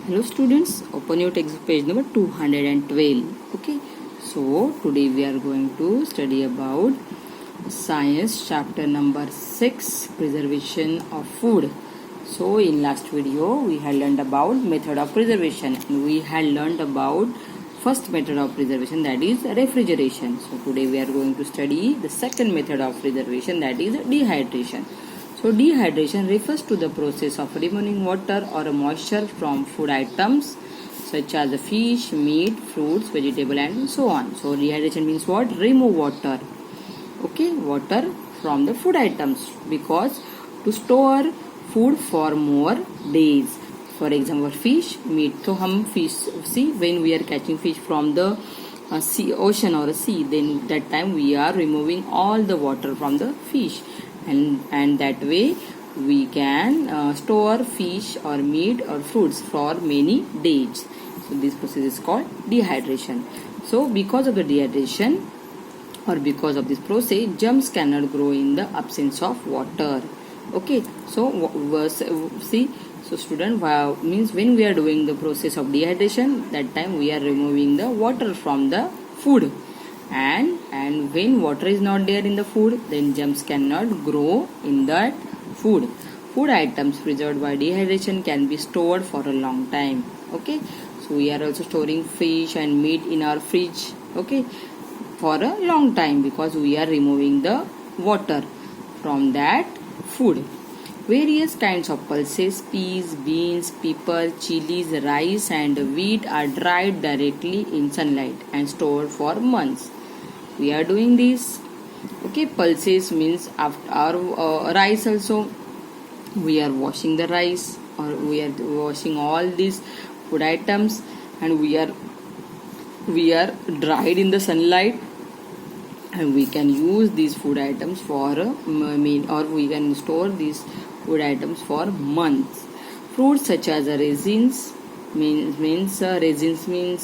Hello students, open your textbook page number 212. Okay, so today we are going to study about science chapter number 6, preservation of food. So in last video we had learned about method of preservation and we had learned about first method of preservation, that is refrigeration. So today we are going to study the second method of preservation, that is dehydration. So dehydration refers to the process of removing water or moisture from food items such as fish, meat, fruits, vegetable and so on. So dehydration means what? Remove water. Okay, water from the food items, because to store food for more days. For example, fish, meat. So हम fish, see, when we are catching fish from the sea, ocean or a sea, then that time we are removing all the water from the fish, and that way we can store fish or meat or fruits for many days. So this process is called dehydration. So because of the dehydration or because of this process, germs cannot grow in the absence of water. Okay, so see, so student, means when we are doing the process of dehydration, that time we are removing the water from the food, and when water is not there in the food, then germs cannot grow in that food. Food items preserved by dehydration can be stored for a long time. Okay, so we are also storing fish and meat in our fridge, okay, for a long time, because we are removing the water from that food. Various kinds of pulses, peas, beans, pepper, chilies, rice and wheat are dried directly in sunlight and stored for months. We are doing this. Okay, pulses means after our rice also. We are washing the rice, or we are washing all these food items, and we are dried in the sunlight, and we can use these food items for meal, or we can store these food items for months. Fruits such as raisins means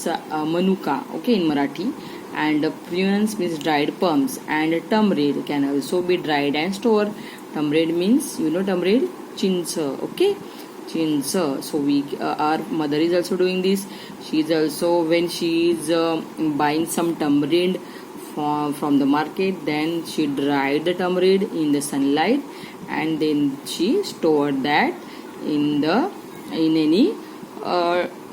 manuka, okay, in Marathi, and prunes means dried plums, and tamarind can also be dried and stored. Tamarind means, you know, tamarind, chinch, okay, chinch. So we our mother is also doing this. She is also, when she is buying some tamarind from the market, then she dried the tamarind in the sunlight, and then she stored that in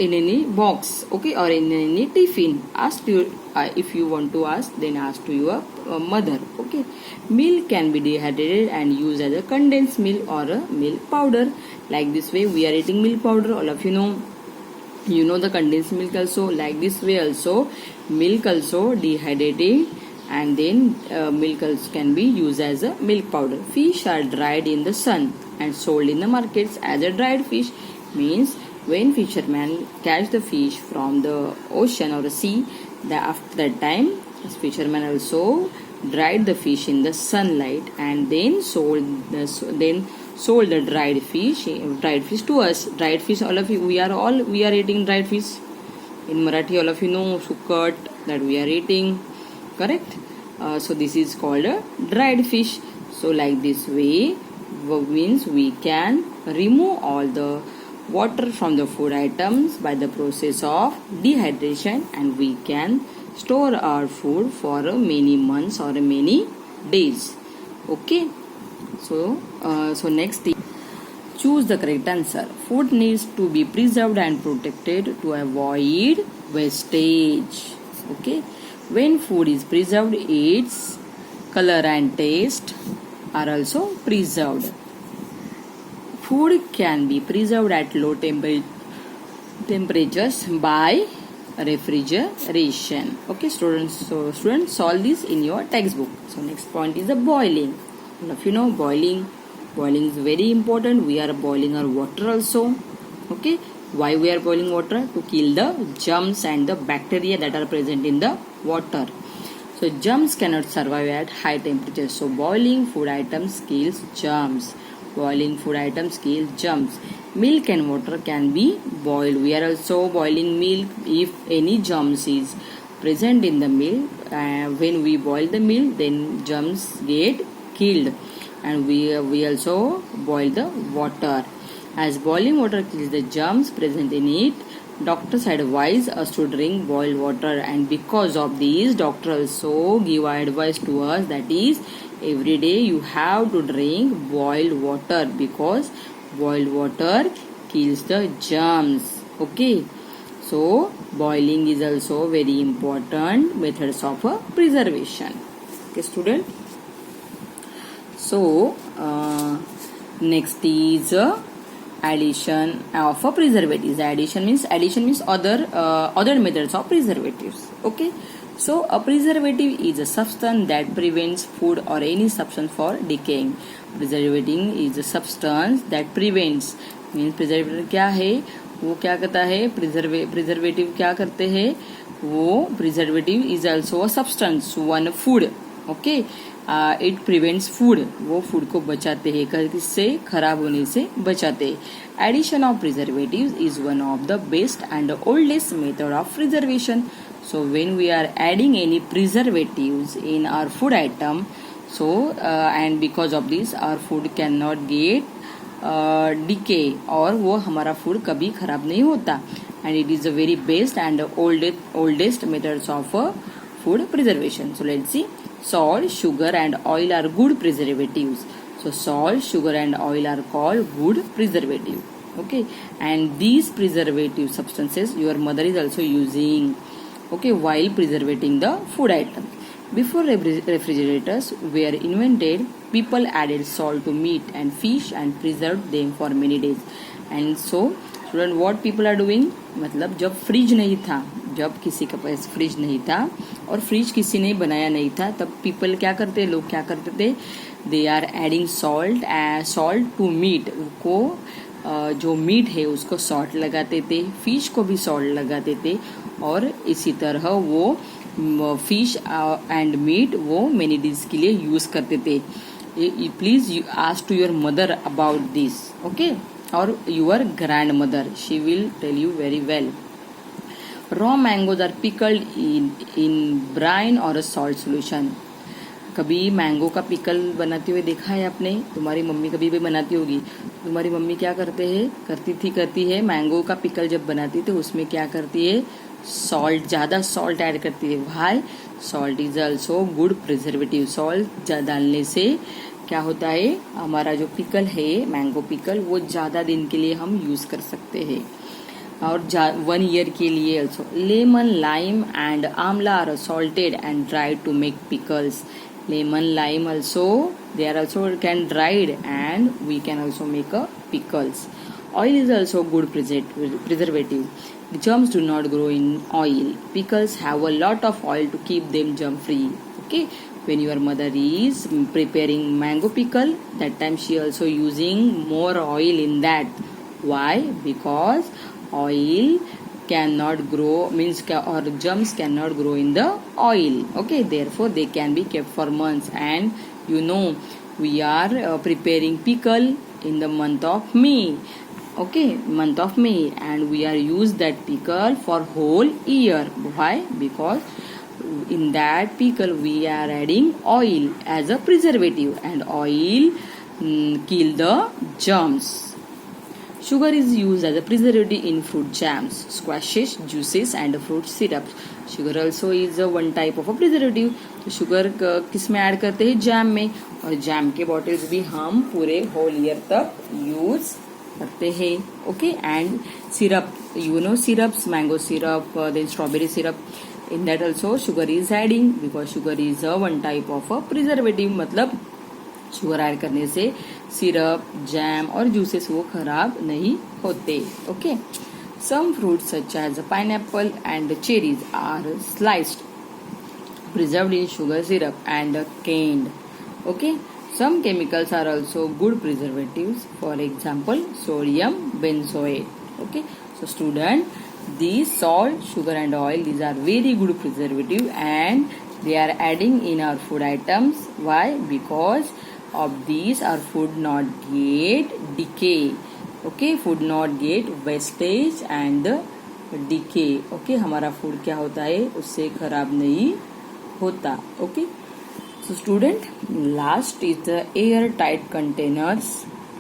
any box, okay, or in any tiffin. Ask you, if you want to ask, then ask to your mother. Okay, milk can be dehydrated and used as a condensed milk or a milk powder. Like this way we are eating milk powder, all of you know the condensed milk also. Like this way also milk also dehydrated, and then milk also can be used as a milk powder. Fish are dried in the sun and sold in the markets as a dried fish. Means when fishermen catch the fish from the ocean or the sea, after that time fishermen also dried the fish in the sunlight, and then sold the dried fish to us. Dried fish, all of you, we are eating dried fish. In Marathi, all of you know sukkat, that we are eating, correct? So this is called a dried fish. So like this way means we can remove all the water from the food items by the process of dehydration, and we can store our food for many months or many days. Okay, so next thing, choose the correct answer. Food needs to be preserved and protected to avoid wastage. Okay, when food is preserved, its color and taste are also preserved. Food can be preserved at low temperatures by refrigeration. Okay, students. So students, solve this in your textbook. So next point is the boiling. All of you know boiling. Boiling is very important. We are boiling our water also. Okay, why we are boiling water? To kill the germs and the bacteria that are present in the water. So germs cannot survive at high temperatures. So boiling food items kills germs. Boiling food items kill germs. Milk and water can be boiled. We are also boiling milk. If any germs is present in the milk, when we boil the milk, then germs get killed. And we also boil the water. As boiling water kills the germs present in it, doctors advise us to drink boiled water, and because of this, doctor also give advice to us, that is, every day you have to drink boiled water because boiled water kills the germs. Okay, so boiling is also very important methods of preservation. Okay, student. So next is addition of preservatives. Addition means other methods of preservatives. Okay, so a preservative is a substance that prevents food or any substance for decaying. Preservative is a substance that prevents, means preservative क्या है, वो क्या करता है, preservative क्या करते हैं, वो preservative is also a substance, one food. Okay, it prevents food, वो फूड को बचाते हैं, किससे, खराब होने से बचाते हैं. Addition of preservatives is one of the best and oldest method of preservation. So when we are adding any preservatives in our food item, so and because of this our food can not get decay, और वो हमारा food कभी खराब नहीं होता. And it is a very best and oldest methods of food preservation. So let's see. Salt, sugar and oil are good preservatives. So salt, sugar and oil are called good preservative. Okay, and these preservative substances your mother is also using, okay, while preserving the food item. Before refrigerators were invented, people added salt to meat and fish and preserved them for many days. And so student what people are doing, मतलब जब fridge नहीं था, जब किसी के पास fridge नहीं था और फ्रिज किसी ने बनाया नहीं था, तब पीपल क्या करते, लोग क्या करते थे, they are adding salt to meat, को जो मीट है उसको सॉल्ट लगाते थे, फिश को भी सॉल्ट लगाते थे, और इसी तरह वो फिश एंड मीट वो मेनी डिश के लिए यूज करते थे. Please ask to your mother about this, okay, or your grandmother, she will tell you very well. Raw mangoes are pickled in brine or a salt solution. कभी mango का pickle बनाते हुए देखा है आपने? तुम्हारी मम्मी कभी भी बनाती होगी. तुम्हारी मम्मी क्या करती है मैंगो का पिकल जब बनाती थी, उसमें क्या करती है, सॉल्ट, ज्यादा सॉल्ट ऐड करती है. Why? Salt is also good preservative. Salt डालने से क्या होता है, हमारा जो पिकल है, मैंगो पिकल, वो ज्यादा दिन के लिए हम यूज कर सकते हैं, और 1 ईयर के लिए. Also lemon, lime and amla are salted and dried to make pickles. Lemon, lime also they are also can dried and we can also make a pickles. Oil is also good preservative. The germs do not grow in oil. Pickles have a lot of oil to keep them germ free. Okay, when your mother is preparing mango pickle, that time she also using more oil in that. Why? Because oil cannot grow, means or germs cannot grow in the oil. Okay, therefore they can be kept for months. And you know, we are preparing pickle in the month of May. Okay, month of May, and we are use that pickle for whole year. Why? Because in that pickle we are adding oil as a preservative, and oil kill the germs. Sugar is used as a preservative in fruit jams, squashes, juices and fruit syrups. Sugar also is one type of a preservative. तो sugar किस में add करते हैं, jam में, और jam के bottles भी हम पूरे होल ईयर तक यूज करते हैं. Okay, and syrup, you know syrups, mango syrup, then strawberry syrup, in that also sugar is adding, because sugar is a one type of a preservative. मतलब sugar add करने से syrup, jam और juices वो खराब नहीं होते. Okay, some fruits such as pineapple and cherries are sliced, preserved in sugar syrup and canned. Okay, some chemicals are also good preservatives, for example sodium benzoate. Okay, so student, these salt, sugar and oil, these are very good preservative and they are adding in our food items. Why? Because of these our food not get decay. Okay, food not get wastage and decay. Okay, हमारा food क्या होता है, उससे खराब नहीं होता. Okay, so student, last is the air tight containers.